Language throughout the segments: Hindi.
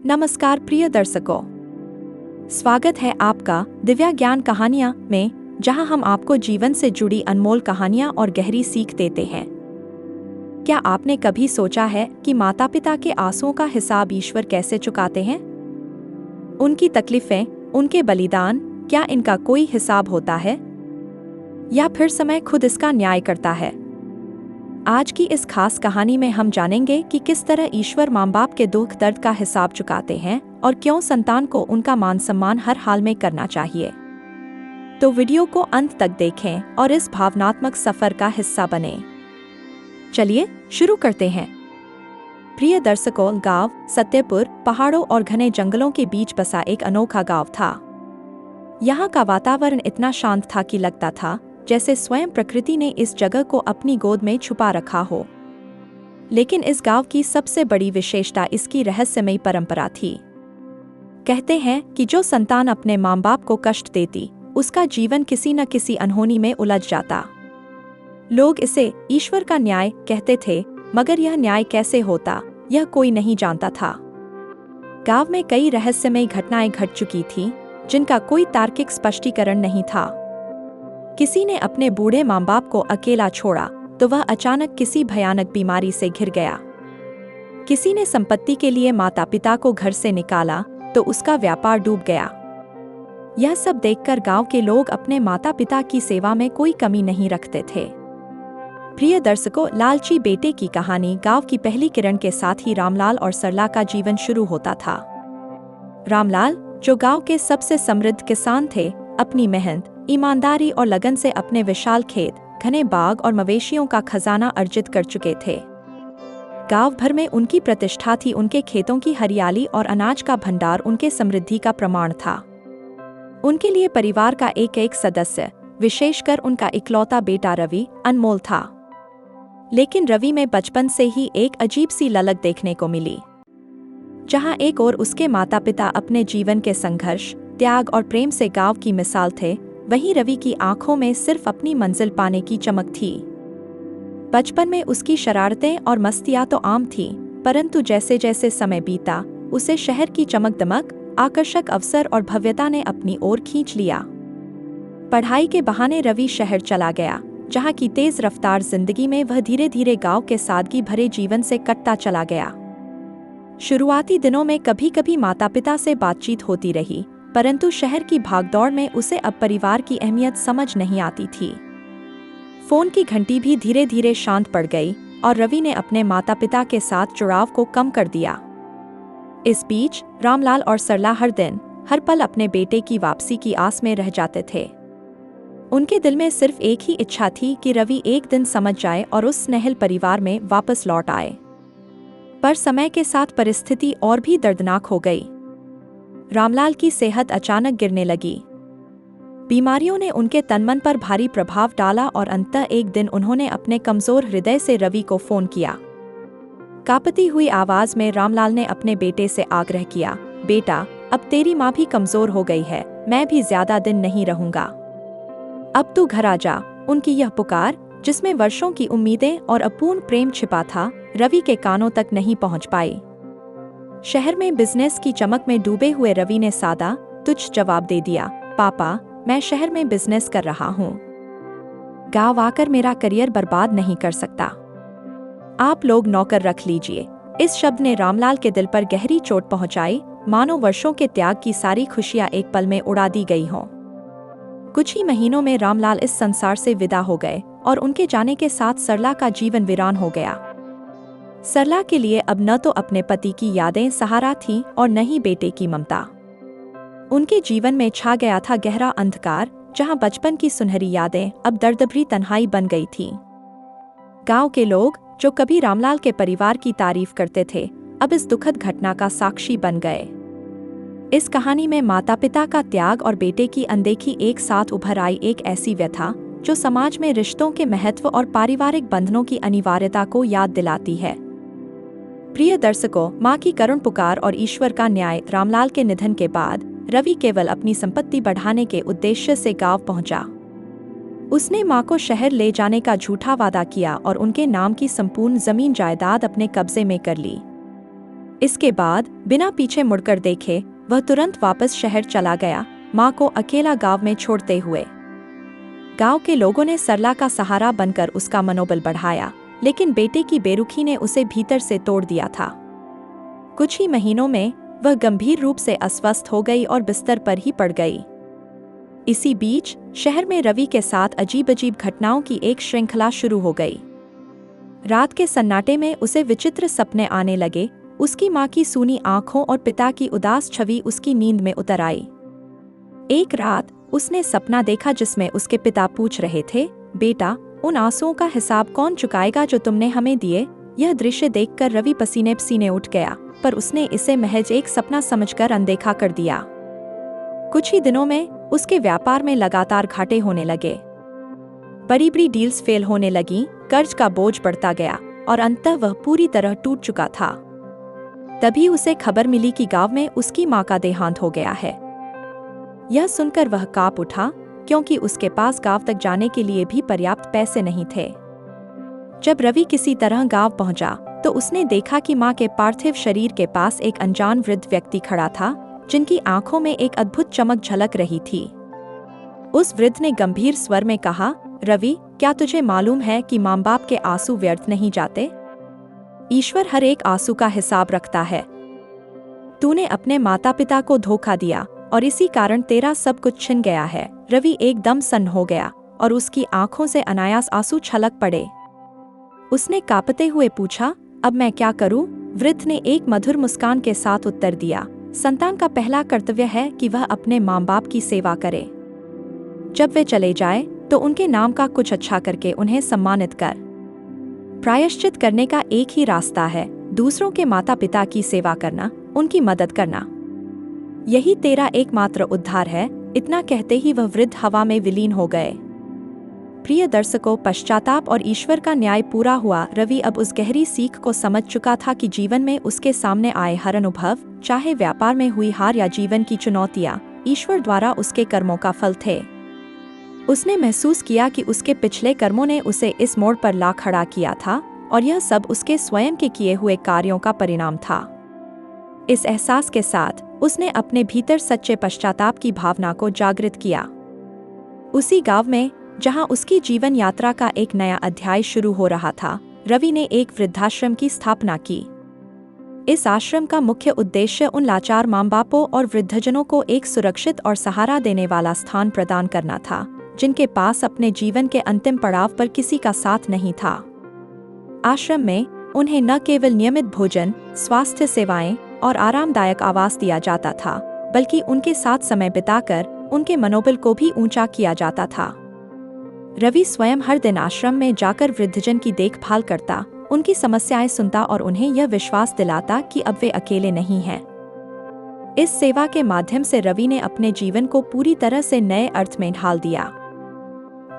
नमस्कार प्रिय दर्शकों, स्वागत है आपका दिव्या ज्ञान कहानियाँ में, जहां हम आपको जीवन से जुड़ी अनमोल कहानियाँ और गहरी सीख देते हैं। क्या आपने कभी सोचा है कि माता पिता के आंसुओं का हिसाब ईश्वर कैसे चुकाते हैं? उनकी तकलीफें, उनके बलिदान, क्या इनका कोई हिसाब होता है? या फिर समय खुद इसका न्याय करता है? आज की इस खास कहानी में हम जानेंगे कि किस तरह ईश्वर माँ बाप के दुख दर्द का हिसाब चुकाते हैं और क्यों संतान को उनका मान सम्मान हर हाल में करना चाहिए। तो वीडियो को अंत तक देखें और इस भावनात्मक सफर का हिस्सा बने। चलिए शुरू करते हैं। प्रिय दर्शकों, गांव सत्यपुर पहाड़ों और घने जंगलों के बीच बसा एक अनोखा गांव था। यहाँ का वातावरण इतना शांत था कि लगता था जैसे स्वयं प्रकृति ने इस जगह को अपनी गोद में छुपा रखा हो। लेकिन इस गांव की सबसे बड़ी विशेषता इसकी रहस्यमयी परंपरा थी। कहते हैं कि जो संतान अपने माँ बाप को कष्ट देती, उसका जीवन किसी न किसी अनहोनी में उलझ जाता। लोग इसे ईश्वर का न्याय कहते थे, मगर यह न्याय कैसे होता, यह कोई नहीं जानता था। गांव में कई रहस्यमयी घटनाएं घट चुकी थीं, जिनका कोई तार्किक स्पष्टीकरण नहीं था। किसी ने अपने बूढ़े माँ बाप को अकेला छोड़ा तो वह अचानक किसी भयानक बीमारी से घिर गया। किसी ने संपत्ति के लिए माता पिता को घर से निकाला तो उसका व्यापार डूब गया। यह सब देखकर गांव के लोग अपने माता पिता की सेवा में कोई कमी नहीं रखते थे। प्रिय दर्शकों, लालची बेटे की कहानी। गांव की पहली किरण के साथ ही रामलाल और सरला का जीवन शुरू होता था। रामलाल, जो गांव के सबसे समृद्ध किसान थे, अपनी मेहनत, ईमानदारी और लगन से अपने विशाल खेत, घने बाग और मवेशियों का खजाना अर्जित कर चुके थे। गांव भर में उनकी प्रतिष्ठा थी। उनके खेतों की हरियाली और अनाज का भंडार उनके समृद्धि का प्रमाण था। उनके लिए परिवार का एक एक सदस्य, विशेषकर उनका इकलौता बेटा रवि, अनमोल था। लेकिन रवि में बचपन से ही एक अजीब सी ललक देखने को मिली। जहां एक ओर उसके माता पिता अपने जीवन के संघर्ष, त्याग और प्रेम से गांव की मिसाल थे, वहीं रवि की आंखों में सिर्फ अपनी मंजिल पाने की चमक थी। बचपन में उसकी शरारतें और मस्तियां तो आम थीं, परंतु जैसे जैसे समय बीता, उसे शहर की चमक दमक, आकर्षक अवसर और भव्यता ने अपनी ओर खींच लिया। पढ़ाई के बहाने रवि शहर चला गया, जहां की तेज रफ्तार जिंदगी में वह धीरे धीरे गांव के सादगी भरे जीवन से कटता चला गया। शुरुआती दिनों में कभी कभी माता पिता से बातचीत होती रही, परंतु शहर की भागदौड़ में उसे अब परिवार की अहमियत समझ नहीं आती थी। फोन की घंटी भी धीरे धीरे शांत पड़ गई और रवि ने अपने माता पिता के साथ जुड़ाव को कम कर दिया। इस बीच रामलाल और सरला हर दिन, हर पल अपने बेटे की वापसी की आस में रह जाते थे। उनके दिल में सिर्फ एक ही इच्छा थी कि रवि एक दिन समझ जाए और उस स्नेहिल परिवार में वापस लौट आए। पर समय के साथ परिस्थिति और भी दर्दनाक हो गई। रामलाल की सेहत अचानक गिरने लगी। बीमारियों ने उनके तनमन पर भारी प्रभाव डाला और अंततः एक दिन उन्होंने अपने कमजोर हृदय से रवि को फोन किया। कांपती हुई आवाज में रामलाल ने अपने बेटे से आग्रह किया, बेटा, अब तेरी माँ भी कमजोर हो गई है, मैं भी ज्यादा दिन नहीं रहूंगा। अब तू घर आ जा। उनकी यह पुकार, जिसमें वर्षों की उम्मीदें और अपूर्ण प्रेम छिपा था, रवि के कानों तक नहीं पहुंच पाई। शहर में बिजनेस की चमक में डूबे हुए रवि ने सादा, तुच्छ जवाब दे दिया, पापा, मैं शहर में बिजनेस कर रहा हूँ। गांव आकर मेरा करियर बर्बाद नहीं कर सकता। आप लोग नौकर रख लीजिए। इस शब्द ने रामलाल के दिल पर गहरी चोट पहुंचाई, मानो वर्षों के त्याग की सारी खुशियां एक पल में उड़ा दी गई हों। कुछ ही महीनों में रामलाल इस संसार से विदा हो गए और उनके जाने के साथ सरला का जीवन वीरान हो गया। सरला के लिए अब न तो अपने पति की यादें सहारा थीं और न ही बेटे की ममता। उनके जीवन में छा गया था गहरा अंधकार, जहां बचपन की सुनहरी यादें अब दर्दभरी तन्हाई बन गई थीं। गांव के लोग, जो कभी रामलाल के परिवार की तारीफ करते थे, अब इस दुखद घटना का साक्षी बन गए। इस कहानी में माता पिता का त्याग और बेटे की अनदेखी एक साथ उभर आई, एक ऐसी व्यथा जो समाज में रिश्तों के महत्व और पारिवारिक बंधनों की अनिवार्यता को याद दिलाती है। प्रिय दर्शकों, माँ की करुण पुकार और ईश्वर का न्याय। रामलाल के निधन के बाद रवि केवल अपनी संपत्ति बढ़ाने के उद्देश्य से गांव पहुंचा। उसने माँ को शहर ले जाने का झूठा वादा किया और उनके नाम की संपूर्ण जमीन जायदाद अपने कब्जे में कर ली। इसके बाद बिना पीछे मुड़कर देखे वह तुरंत वापस शहर चला गया, माँ को अकेला गांव में छोड़ते हुए। गांव के लोगों ने सरला का सहारा बनकर उसका मनोबल बढ़ाया, लेकिन बेटे की बेरुखी ने उसे भीतर से तोड़ दिया था। कुछ ही महीनों में वह गंभीर रूप से अस्वस्थ हो गई और बिस्तर पर ही पड़ गई। इसी बीच शहर में रवि के साथ अजीब अजीब घटनाओं की एक श्रृंखला शुरू हो गई। रात के सन्नाटे में उसे विचित्र सपने आने लगे। उसकी माँ की सूनी आंखों और पिता की उदास छवि उसकी नींद में उतर आई। एक रात उसने सपना देखा जिसमें उसके पिता पूछ रहे थे, बेटा, उन आंसुओं का हिसाब कौन चुकाएगा जो तुमने हमें दिए? यह दृश्य देखकर रवि पसीने पसीने उठ गया, पर उसने इसे महज एक सपना समझकर अनदेखा कर दिया। कुछ ही दिनों में उसके व्यापार में लगातार घाटे होने लगे। बड़ी बड़ी डील्स फेल होने लगीं, कर्ज का बोझ बढ़ता गया और अंततः वह पूरी तरह टूट चुका था। तभी उसे खबर मिली कि गांव में उसकी माँ का देहांत हो गया है। यह सुनकर वह कांप उठा, क्योंकि उसके पास गांव तक जाने के लिए भी पर्याप्त पैसे नहीं थे। जब रवि किसी तरह गांव पहुंचा तो उसने देखा कि माँ के पार्थिव शरीर के पास एक अनजान वृद्ध व्यक्ति खड़ा था, जिनकी आंखों में एक अद्भुत चमक झलक रही थी। उस वृद्ध ने गंभीर स्वर में कहा, रवि, क्या तुझे मालूम है कि माँ बाप के आंसू व्यर्थ नहीं जाते? ईश्वर हर एक आंसू का हिसाब रखता है। तूने अपने माता पिता को धोखा दिया और इसी कारण तेरा सब कुछ छिन गया है। रवि एकदम सन्न हो गया और उसकी आंखों से अनायास आंसू छलक पड़े। उसने कांपते हुए पूछा, अब मैं क्या करूं? वृद्ध ने एक मधुर मुस्कान के साथ उत्तर दिया, संतान का पहला कर्तव्य है कि वह अपने माँ बाप की सेवा करे। जब वे चले जाए तो उनके नाम का कुछ अच्छा करके उन्हें सम्मानित कर। प्रायश्चित करने का एक ही रास्ता है, दूसरों के माता पिता की सेवा करना, उनकी मदद करना। यही तेरा एकमात्र उद्धार है। इतना कहते ही वह वृद्ध हवा में विलीन हो गए। प्रिय दर्शकों, पश्चाताप और ईश्वर का न्याय पूरा हुआ। रवि अब उस गहरी सीख को समझ चुका था कि जीवन में उसके सामने आए हर अनुभव, चाहे व्यापार में हुई हार या जीवन की चुनौतियां, ईश्वर द्वारा उसके कर्मों का फल थे। उसने महसूस किया कि उसके पिछले कर्मों ने उसे इस मोड़ पर ला खड़ा किया था और यह सब उसके स्वयं के किए हुए कार्यों का परिणाम था। इस एहसास के साथ उसने अपने भीतर सच्चे पश्चाताप की भावना को जागृत किया। उसी गांव में जहां उसकी जीवन यात्रा का एक नया अध्याय शुरू हो रहा था, रवि ने एक वृद्धाश्रम की स्थापना की। इस आश्रम का मुख्य उद्देश्य उन लाचार माँ बापों और वृद्धजनों को एक सुरक्षित और सहारा देने वाला स्थान प्रदान करना था, जिनके पास अपने जीवन के अंतिम पड़ाव पर किसी का साथ नहीं था। आश्रम में उन्हें न केवल नियमित भोजन, स्वास्थ्य सेवाएं और आरामदायक आवास दिया जाता था, बल्कि उनके साथ समय बिताकर उनके मनोबल को भी ऊंचा किया जाता था। रवि स्वयं हर दिन आश्रम में जाकर वृद्धजन की देखभाल करता, उनकी समस्याएं सुनता और उन्हें यह विश्वास दिलाता कि अब वे अकेले नहीं हैं। इस सेवा के माध्यम से रवि ने अपने जीवन को पूरी तरह से नए अर्थ में ढाल दिया।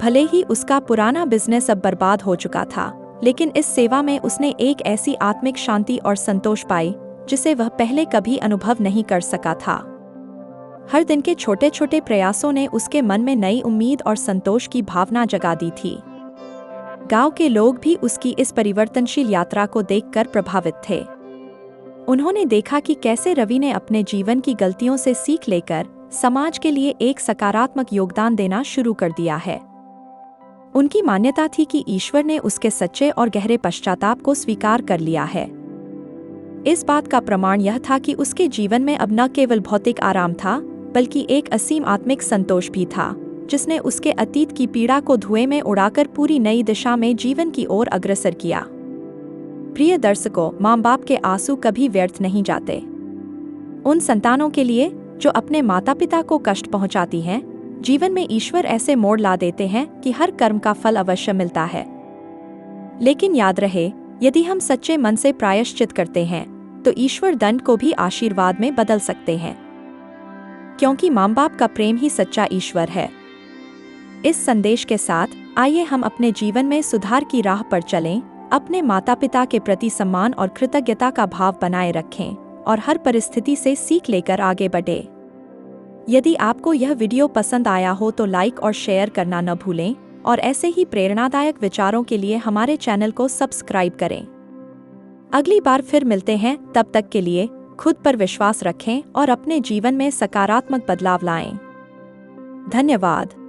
भले ही उसका पुराना बिजनेस अब बर्बाद हो चुका था, लेकिन इस सेवा में उसने एक ऐसी आत्मिक शांति और संतोष पाई जिसे वह पहले कभी अनुभव नहीं कर सका था। हर दिन के छोटे छोटे प्रयासों ने उसके मन में नई उम्मीद और संतोष की भावना जगा दी थी। गांव के लोग भी उसकी इस परिवर्तनशील यात्रा को देखकर प्रभावित थे। उन्होंने देखा कि कैसे रवि ने अपने जीवन की गलतियों से सीख लेकर समाज के लिए एक सकारात्मक योगदान देना शुरू कर दिया है। उनकी मान्यता थी कि ईश्वर ने उसके सच्चे और गहरे पश्चाताप को स्वीकार कर लिया है। इस बात का प्रमाण यह था कि उसके जीवन में अब न केवल भौतिक आराम था, बल्कि एक असीम आत्मिक संतोष भी था, जिसने उसके अतीत की पीड़ा को धुएं में उड़ाकर पूरी नई दिशा में जीवन की ओर अग्रसर किया। प्रिय दर्शकों, माँ बाप के आंसू कभी व्यर्थ नहीं जाते। उन संतानों के लिए जो अपने माता पिता को कष्ट पहुंचाती हैं, जीवन में ईश्वर ऐसे मोड़ ला देते हैं कि हर कर्म का फल अवश्य मिलता है। लेकिन याद रहे, यदि हम सच्चे मन से प्रायश्चित करते हैं तो ईश्वर दंड को भी आशीर्वाद में बदल सकते हैं, क्योंकि माँ बाप का प्रेम ही सच्चा ईश्वर है। इस संदेश के साथ आइए हम अपने जीवन में सुधार की राह पर चलें, अपने माता पिता के प्रति सम्मान और कृतज्ञता का भाव बनाए रखें और हर परिस्थिति से सीख लेकर आगे बढ़े। यदि आपको यह वीडियो पसंद आया हो तो लाइक और शेयर करना न भूलें और ऐसे ही प्रेरणादायक विचारों के लिए हमारे चैनल को सब्सक्राइब करें। अगली बार फिर मिलते हैं, तब तक के लिए खुद पर विश्वास रखें और अपने जीवन में सकारात्मक बदलाव लाएं। धन्यवाद।